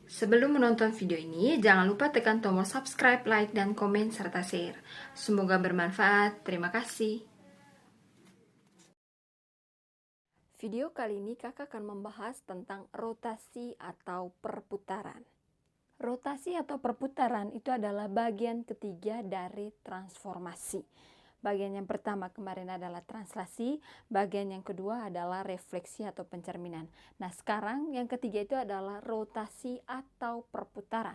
Sebelum menonton video ini, jangan lupa tekan tombol subscribe, like, dan komen, serta share. Semoga bermanfaat. Terima kasih. Video kali ini kakak akan membahas tentang rotasi atau perputaran. Rotasi atau perputaran itu adalah bagian ketiga dari transformasi. Bagian yang pertama kemarin adalah translasi, bagian yang kedua adalah refleksi atau pencerminan. Nah, sekarang yang ketiga itu adalah rotasi atau perputaran.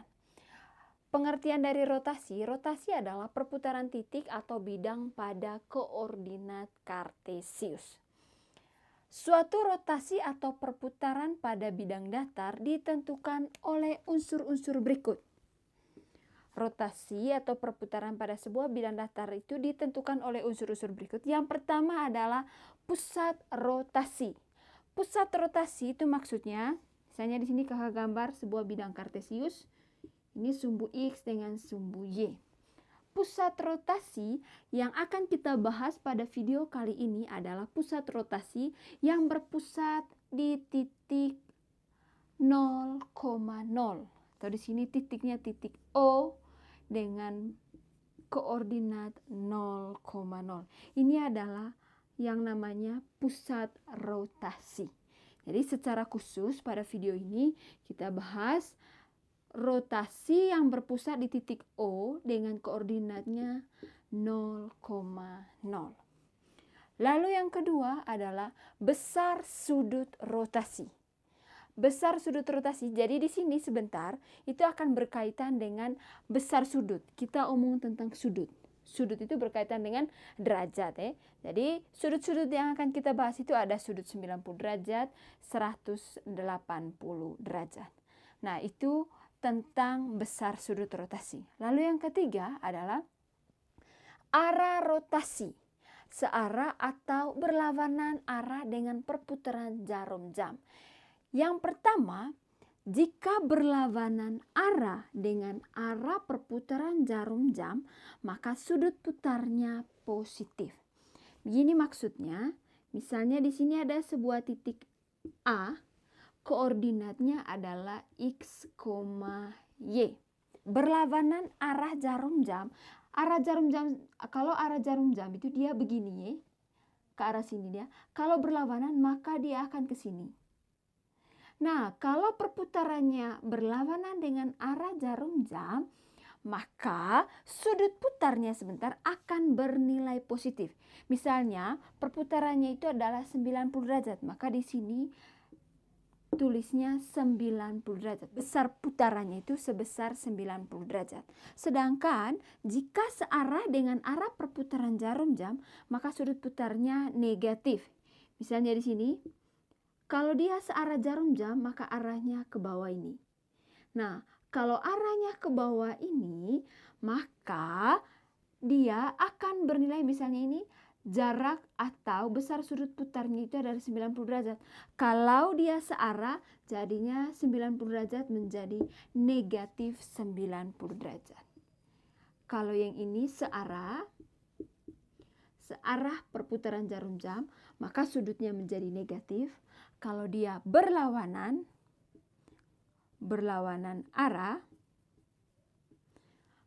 Pengertian dari rotasi adalah perputaran titik atau bidang pada koordinat kartesius. Suatu rotasi atau perputaran pada bidang datar ditentukan oleh unsur-unsur berikut. Rotasi atau perputaran pada sebuah bidang datar itu ditentukan oleh unsur-unsur berikut. Yang pertama adalah pusat rotasi. Pusat rotasi itu maksudnya, misalnya di sini kakak gambar sebuah bidang kartesius. Ini sumbu X dengan sumbu Y. Pusat rotasi yang akan kita bahas pada video kali ini adalah pusat rotasi yang berpusat di titik 0,0. Atau di sini titiknya titik O dengan koordinat 0,0. Ini adalah yang namanya pusat rotasi. Jadi secara khusus pada video ini kita bahas rotasi yang berpusat di titik O dengan koordinatnya 0,0. Lalu yang kedua adalah besar sudut rotasi. Besar sudut rotasi, jadi di sini sebentar itu akan berkaitan dengan besar sudut. Kita omong tentang sudut. Sudut itu berkaitan dengan derajat. Jadi sudut-sudut yang akan kita bahas itu ada sudut 90 derajat, 180 derajat. Nah, itu tentang besar sudut rotasi. Lalu yang ketiga adalah arah rotasi. Searah atau berlawanan arah dengan perputaran jarum jam. Yang pertama, jika berlawanan arah dengan arah perputaran jarum jam, maka sudut putarnya positif. Begini maksudnya, misalnya di sini ada sebuah titik A, koordinatnya adalah X, Y. Berlawanan arah jarum jam. Kalau arah jarum jam itu dia begini ya. Ke arah sini dia. Kalau berlawanan maka dia akan ke sini. Nah, kalau perputarannya berlawanan dengan arah jarum jam, maka sudut putarnya sebentar akan bernilai positif. Misalnya, perputarannya itu adalah 90 derajat, maka di sini tulisnya 90 derajat. Besar putarannya itu sebesar 90 derajat. Sedangkan jika searah dengan arah perputaran jarum jam, maka sudut putarnya negatif. Misalnya di sini, kalau dia searah jarum jam, maka arahnya ke bawah ini. Nah, kalau arahnya ke bawah ini, maka dia akan bernilai misalnya ini jarak atau besar sudut putarnya itu adalah 90 derajat. Kalau dia searah, jadinya 90 derajat menjadi negatif 90 derajat. Kalau yang ini searah perputaran jarum jam, maka sudutnya menjadi negatif. Kalau dia berlawanan arah,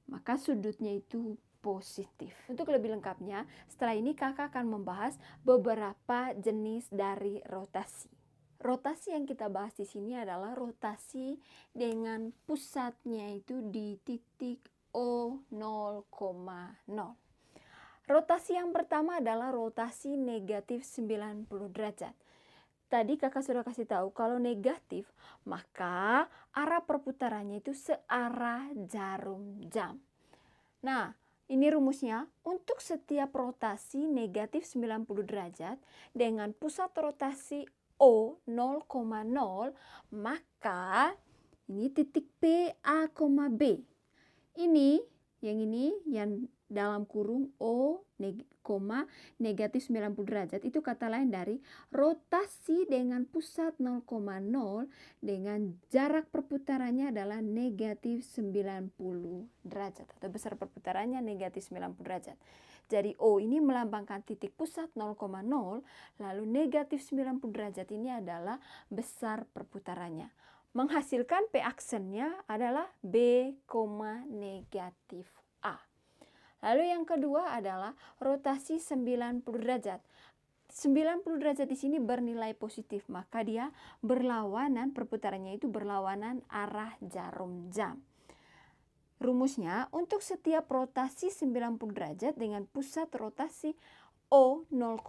maka sudutnya itu positif. Untuk lebih lengkapnya, setelah ini kakak akan membahas beberapa jenis dari rotasi. Rotasi yang kita bahas di sini adalah rotasi dengan pusatnya itu di titik O 0,0. Rotasi yang pertama adalah rotasi negatif 90 derajat. Tadi kakak sudah kasih tahu kalau negatif, maka arah perputarannya itu searah jarum jam. Nah, ini rumusnya, untuk setiap rotasi negatif 90 derajat dengan pusat rotasi O 0,0, maka ini titik P, A, B. Ini yang dalam kurung O, negatif 90 derajat, itu kata lain dari rotasi dengan pusat 0,0 dengan jarak perputarannya adalah negatif 90 derajat atau besar perputarannya negatif 90 derajat. Jadi O ini melambangkan titik pusat 0,0, lalu negatif 90 derajat ini adalah besar perputarannya. menghasilkan P aksennya adalah B, negatif A. Lalu yang kedua adalah rotasi 90 derajat. 90 derajat di sini bernilai positif, maka dia berlawanan, perputarannya itu berlawanan arah jarum jam. Rumusnya, untuk setiap rotasi 90 derajat dengan pusat rotasi O 0,0,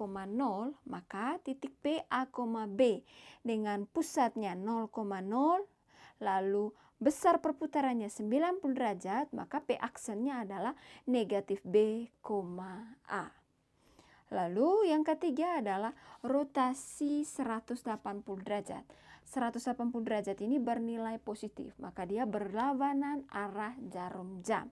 maka titik P, A, B dengan pusatnya 0,0, lalu besar perputarannya 90 derajat, maka P aksennya adalah negatif B, A. Lalu yang ketiga adalah rotasi 180 derajat. 180 derajat ini bernilai positif, maka dia berlawanan arah jarum jam.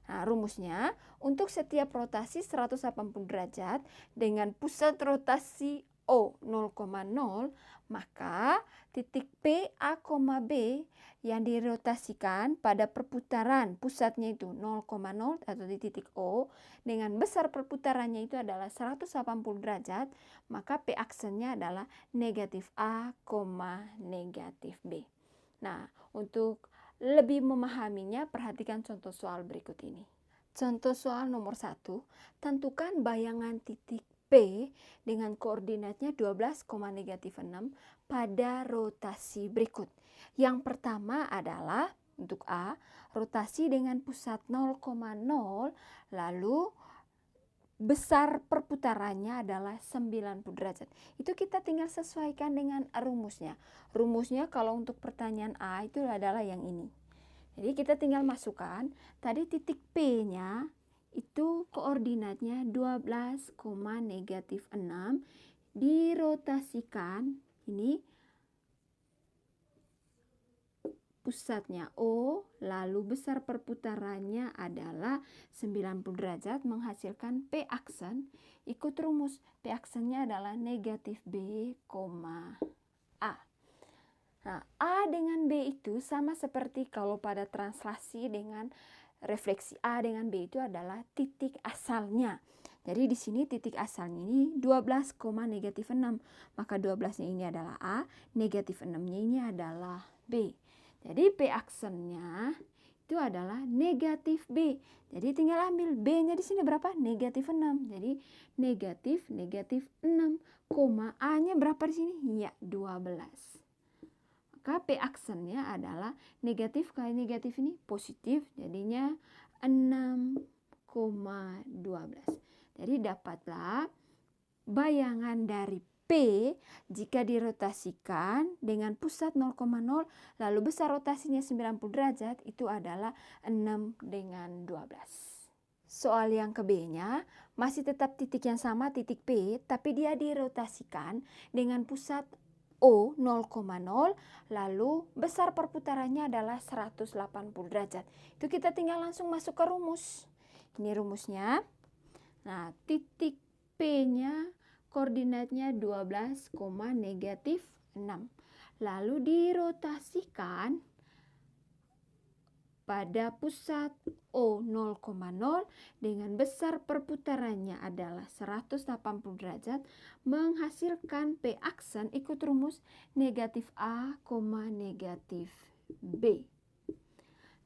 Nah, rumusnya, untuk setiap rotasi 180 derajat dengan pusat rotasi O 0,0, maka titik P, A, B yang dirotasikan pada perputaran pusatnya itu 0,0 atau di titik O dengan besar perputarannya itu adalah 180 derajat, maka P aksennya adalah negatif A, negatif B. Nah, untuk lebih memahaminya, perhatikan contoh soal berikut ini. Contoh soal nomor 1, tentukan bayangan titik P dengan koordinatnya 12, negatif 6 pada rotasi berikut. Yang pertama adalah untuk A, rotasi dengan pusat 0,0, lalu besar perputarannya adalah 90 derajat. Itu kita tinggal sesuaikan dengan rumusnya. Rumusnya kalau untuk pertanyaan A itu adalah yang ini. Jadi kita tinggal masukkan, tadi titik P-nya itu koordinatnya 12, negatif 6, dirotasikan, ini pusatnya O, lalu besar perputarannya adalah 90 derajat, menghasilkan P aksen. Ikut rumus, P aksennya adalah negatif B, A. Nah, A dengan B itu sama seperti kalau pada translasi dengan refleksi A dengan B itu adalah titik asalnya. Jadi di sini titik asalnya ini 12, negatif 6. Maka 12-nya ini adalah A, negatif 6-nya ini adalah B. Jadi P aksennya itu adalah negatif B. Jadi tinggal ambil B-nya di sini berapa? Negatif 6. Jadi negatif 6, A-nya berapa di sini? Ya, 12. Maka P aksennya adalah negatif kali negatif ini positif, jadinya 6,12. Jadi dapatlah bayangan dari P jika dirotasikan dengan pusat 0,0 lalu besar rotasinya 90 derajat itu adalah 6 dengan 12. Soal yang ke B-nya masih tetap titik yang sama, titik P, tapi dia dirotasikan dengan pusat O 0,0 lalu besar perputarannya adalah 180 derajat. Itu kita tinggal langsung masuk ke rumus. Ini rumusnya. Nah, titik P-nya koordinatnya 12, negatif 6. Lalu dirotasikan pada pusat O 0,0 dengan besar perputarannya adalah 180 derajat, menghasilkan P aksen ikut rumus negatif A, negatif B.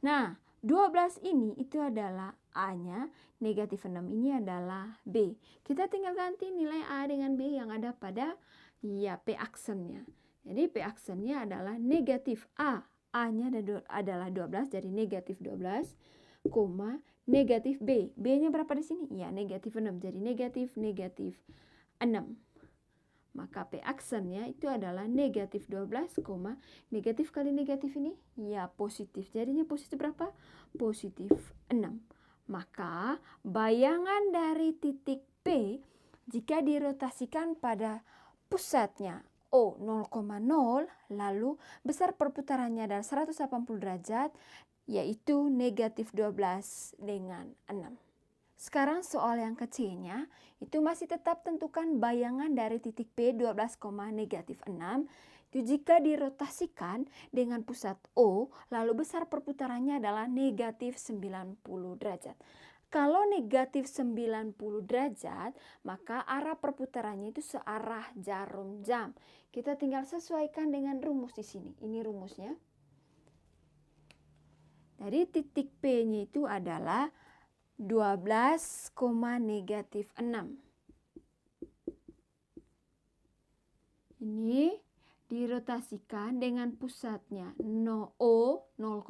Nah, 12 ini itu adalah A-nya, negatif 6 ini adalah B. Kita tinggal ganti nilai A dengan B yang ada pada P aksennya. Jadi P aksennya adalah negatif A. A-nya adalah 12, jadi negatif 12, negatif B. B-nya berapa di sini? Ya, negatif 6, jadi negatif 6. Maka P aksennya itu adalah negatif 12, negatif kali negatif ini? Ya, positif. Jadinya positif berapa? Positif 6. Maka bayangan dari titik P jika dirotasikan pada pusatnya O 0,0 lalu besar perputarannya adalah 180 derajat, yaitu negatif 12 dengan 6. Sekarang soal yang ke C-nya itu masih tetap tentukan bayangan dari titik P 12, negatif 6 itu jika dirotasikan dengan pusat O lalu besar perputarannya adalah negatif 90 derajat. Kalau negatif 90 derajat, maka arah perputarannya itu searah jarum jam. Kita tinggal sesuaikan dengan rumus di sini. Ini rumusnya. Dari titik P-nya itu adalah 12, negatif 6. Ini dirotasikan dengan pusatnya O 0,0,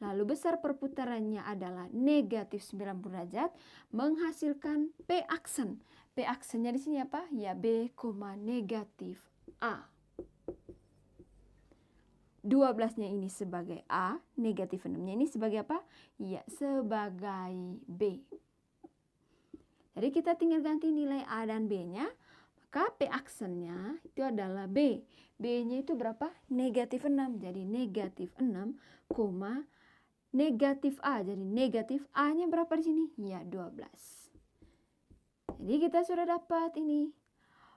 lalu besar perputarannya adalah negatif 90 derajat, menghasilkan P aksen. P aksennya di sini apa? Ya B, negatif A. 12-nya ini sebagai A, negatif 6-nya ini sebagai apa? Ya, sebagai B. Jadi kita tinggal ganti nilai A dan B-nya, maka P aksennya itu adalah B. B-nya itu berapa? Negatif 6. Jadi negatif 6, negatif A. Jadi negatif A-nya berapa di sini? Ya, 12. Jadi kita sudah dapat ini.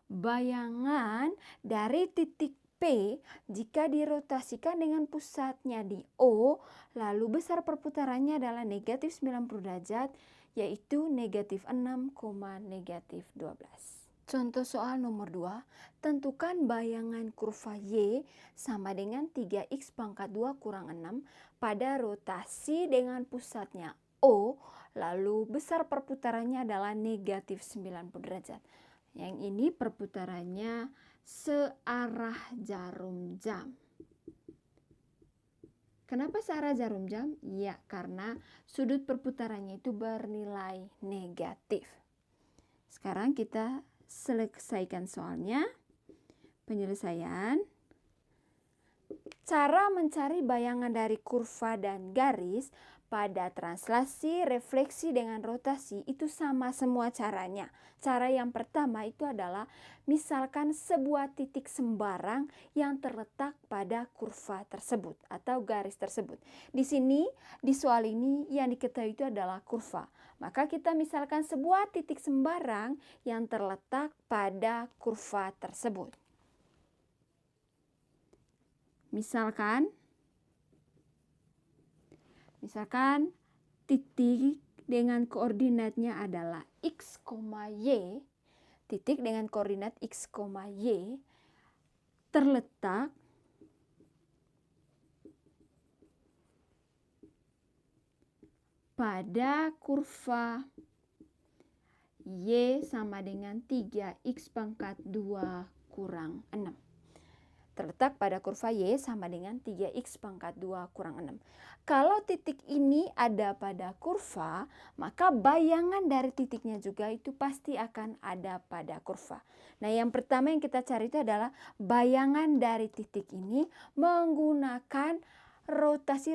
Bayangan dari titik P jika dirotasikan dengan pusatnya di O, lalu besar perputarannya adalah negatif 90 derajat, yaitu negatif 6, negatif 12. Contoh soal nomor 2, tentukan bayangan kurva Y sama dengan 3X pangkat 2 kurang 6 pada rotasi dengan pusatnya O, lalu besar perputarannya adalah negatif 90 derajat. Yang ini perputarannya searah jarum jam. Kenapa searah jarum jam? Ya, karena sudut perputarannya itu bernilai negatif. Sekarang kita selesaikan soalnya. Penyelesaian. Cara mencari bayangan dari kurva dan garis pada translasi, refleksi, dengan rotasi itu sama semua caranya. Cara yang pertama itu adalah misalkan sebuah titik sembarang yang terletak pada kurva tersebut atau garis tersebut. Di sini, di soal ini yang diketahui itu adalah kurva. Maka kita misalkan sebuah titik sembarang yang terletak pada kurva tersebut. Misalkan titik dengan koordinatnya adalah X, Y, titik dengan koordinat X, Y terletak pada kurva Y sama dengan 3X pangkat 2 kurang 6. Terletak pada kurva Y sama dengan 3X pangkat 2 kurang 6. Kalau titik ini ada pada kurva, maka bayangan dari titiknya juga itu pasti akan ada pada kurva. Nah, yang pertama yang kita cari itu adalah bayangan dari titik ini menggunakan rotasi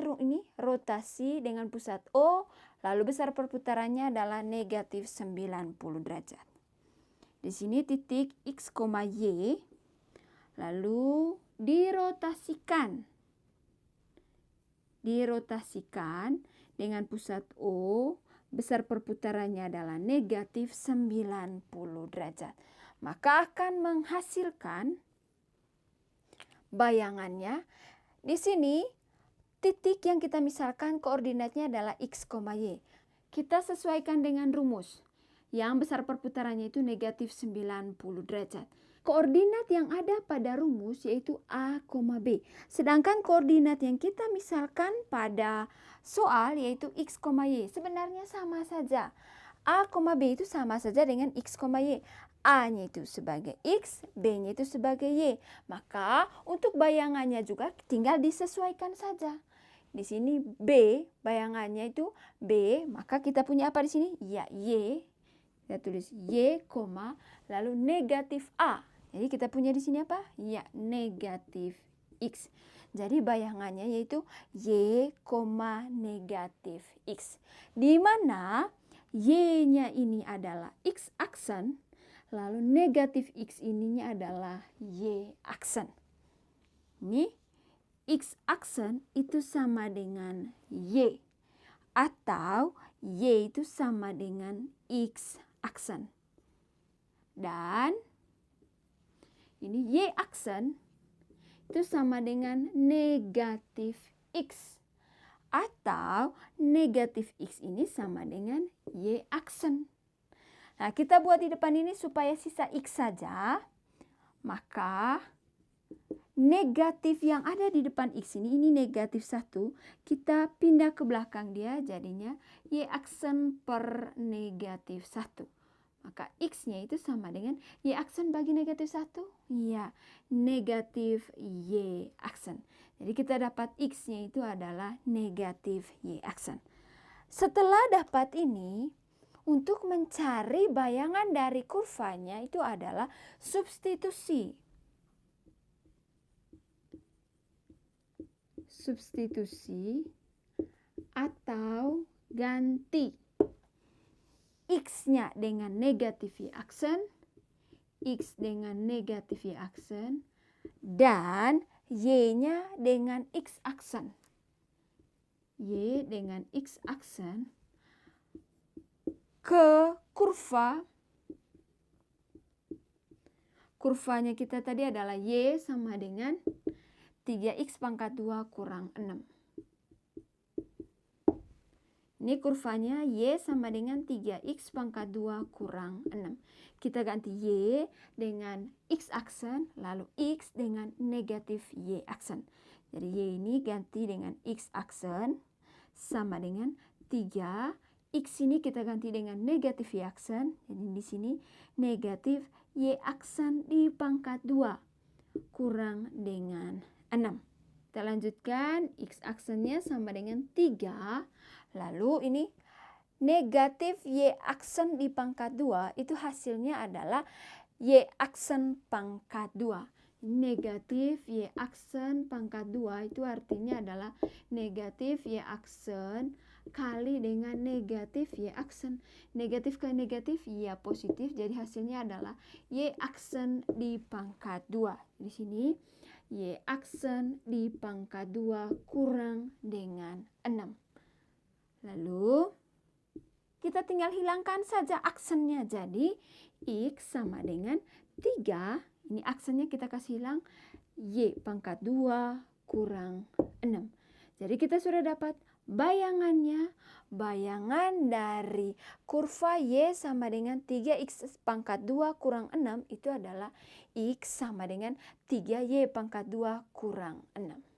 dengan pusat O, lalu besar perputarannya adalah negatif 90 derajat. Di sini titik X, Y, lalu dirotasikan dengan pusat O, besar perputarannya adalah negatif 90 derajat. Maka akan menghasilkan bayangannya. Di sini titik yang kita misalkan koordinatnya adalah X, Y. Kita sesuaikan dengan rumus. Yang besar perputarannya itu negatif 90 derajat. Koordinat yang ada pada rumus yaitu A, B. Sedangkan koordinat yang kita misalkan pada soal yaitu X, Y. Sebenarnya sama saja. A, B itu sama saja dengan X, Y. A-nya itu sebagai X, B-nya itu sebagai Y. Maka untuk bayangannya juga tinggal disesuaikan saja. Di sini B, bayangannya itu B, maka kita punya apa di sini? Ya, Y. Kita tulis Y, lalu negatif A. Jadi kita punya di sini apa? Ya, negatif X. Jadi bayangannya yaitu Y, negatif X. Di mana Y-nya ini adalah X aksen, lalu negatif X ininya adalah Y aksen. Ini X aksen itu sama dengan Y. Atau Y itu sama dengan X aksen. Dan ini Y aksen itu sama dengan negatif X. Atau negatif X ini sama dengan Y aksen. Nah, kita buat di depan ini supaya sisa X saja. Maka negatif yang ada di depan X ini negatif 1, kita pindah ke belakang dia, jadinya Y aksen per negatif 1. Maka X-nya itu sama dengan Y aksen bagi negatif 1. Iya, negatif Y aksen. Jadi kita dapat X-nya itu adalah negatif Y aksen. Setelah dapat ini, untuk mencari bayangan dari kurvanya itu adalah substitusi. Substitusi atau ganti. X-nya dengan negatif Y aksen, X dengan negatif Y aksen, dan Y-nya dengan X aksen. Y dengan X aksen ke kurva. Kurvanya kita tadi adalah Y sama dengan 3X pangkat 2 kurang 6. Ini kurvanya Y sama dengan 3X pangkat 2 kurang 6. Kita ganti Y dengan X aksen, lalu X dengan negatif Y aksen. Jadi Y ini ganti dengan X aksen sama dengan 3. X ini kita ganti dengan negatif Y aksen. Jadi di sini negatif Y aksen di pangkat 2 kurang dengan 6. Kita lanjutkan, X aksennya sama dengan 3. Lalu ini negatif Y aksen di pangkat 2 itu hasilnya adalah Y aksen pangkat 2. Negatif Y aksen pangkat 2 itu artinya adalah negatif Y aksen kali dengan negatif Y aksen. Negatif ke negatif ya positif, jadi hasilnya adalah Y aksen di pangkat 2. Di sini Y aksen di pangkat 2 kurang dengan 6. Lalu kita tinggal hilangkan saja aksennya. Jadi X sama dengan 3. Ini aksennya kita kasih hilang. Y pangkat 2 kurang 6. Jadi kita sudah dapat bayangannya. Bayangan dari kurva Y sama dengan 3X pangkat 2 kurang 6 itu adalah X sama dengan 3Y pangkat 2 kurang 6.